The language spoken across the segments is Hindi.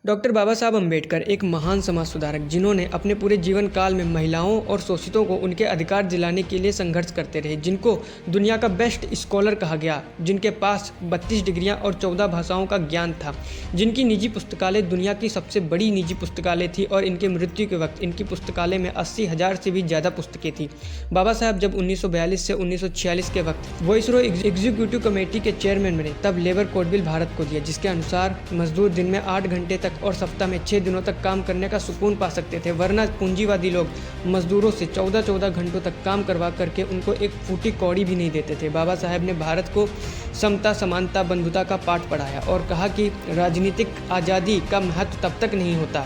डॉक्टर बाबा साहब अम्बेडकर एक महान समाज सुधारक जिन्होंने अपने पूरे जीवन काल में महिलाओं और शोषितों को उनके अधिकार दिलाने के लिए संघर्ष करते रहे, जिनको दुनिया का बेस्ट स्कॉलर कहा गया, जिनके पास 32 डिग्रियां और 14 भाषाओं का ज्ञान था, जिनकी निजी पुस्तकालय दुनिया की सबसे बड़ी निजी पुस्तकालय थी और इनके मृत्यु के वक्त इनकी पुस्तकालय में 80,000 से भी ज़्यादा पुस्तकें थी। बाबा साहब जब 1942 से 1946 के वक्त वॉइसरॉय एग्जीक्यूटिव कमेटी के चेयरमैन बने, तब लेबर कोड बिल भारत को दिया, जिसके अनुसार मजदूर दिन में 8 घंटे तक और सप्ताह में 6 दिनों तक काम करने का सुकून पा सकते थे, वरना पूंजीवादी लोग मजदूरों से 14-14 घंटों तक काम करवा करके उनको एक फूटी कौड़ी भी नहीं देते थे। बाबा साहब ने भारत को समता, समानता, बंधुता का पाठ पढ़ाया और कहा कि राजनीतिक आज़ादी का महत्व तब तक नहीं होता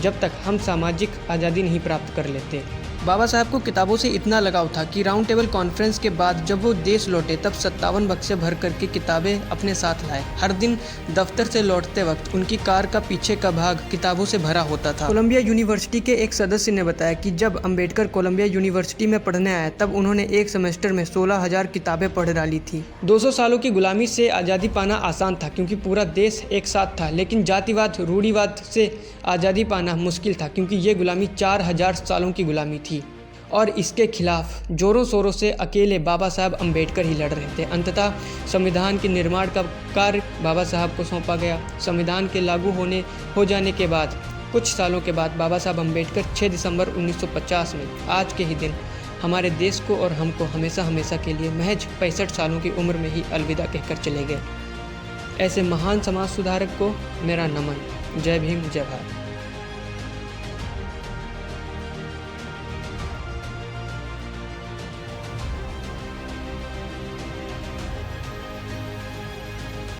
जब तक हम सामाजिक आज़ादी नहीं प्राप्त कर लेते। बाबा साहब को किताबों से इतना लगाव था कि राउंड टेबल कॉन्फ्रेंस के बाद जब वो देश लौटे तब 57 बक्से भर करके किताबें अपने साथ लाए। हर दिन दफ्तर से लौटते वक्त उनकी कार का पीछे का भाग किताबों से भरा होता था। कोलंबिया यूनिवर्सिटी के एक सदस्य ने बताया कि जब अम्बेडकर कोलंबिया यूनिवर्सिटी में पढ़ने आया तब उन्होंने एक सेमेस्टर में 16,000 किताबें पढ़ डाली थी। 200 सालों की गुलामी से आज़ादी पाना आसान था क्योंकि पूरा देश एक साथ था, लेकिन जातिवाद, रूढ़िवाद से आज़ादी पाना मुश्किल था क्योंकि ये गुलामी 4,000 सालों की गुलामी थी और इसके खिलाफ जोरों शोरों से अकेले बाबा साहब अम्बेडकर ही लड़ रहे थे। अंततः संविधान के निर्माण का कार्य बाबा साहब को सौंपा गया। संविधान के लागू हो जाने के बाद कुछ सालों के बाद बाबा साहब अम्बेडकर 6 दिसंबर 1950 में आज के ही दिन हमारे देश को और हमको हमेशा हमेशा के लिए महज 65 सालों की उम्र में ही अलविदा कहकर चले गए। ऐसे महान समाज सुधारक को मेरा नमन। जय भीम, जय भारत।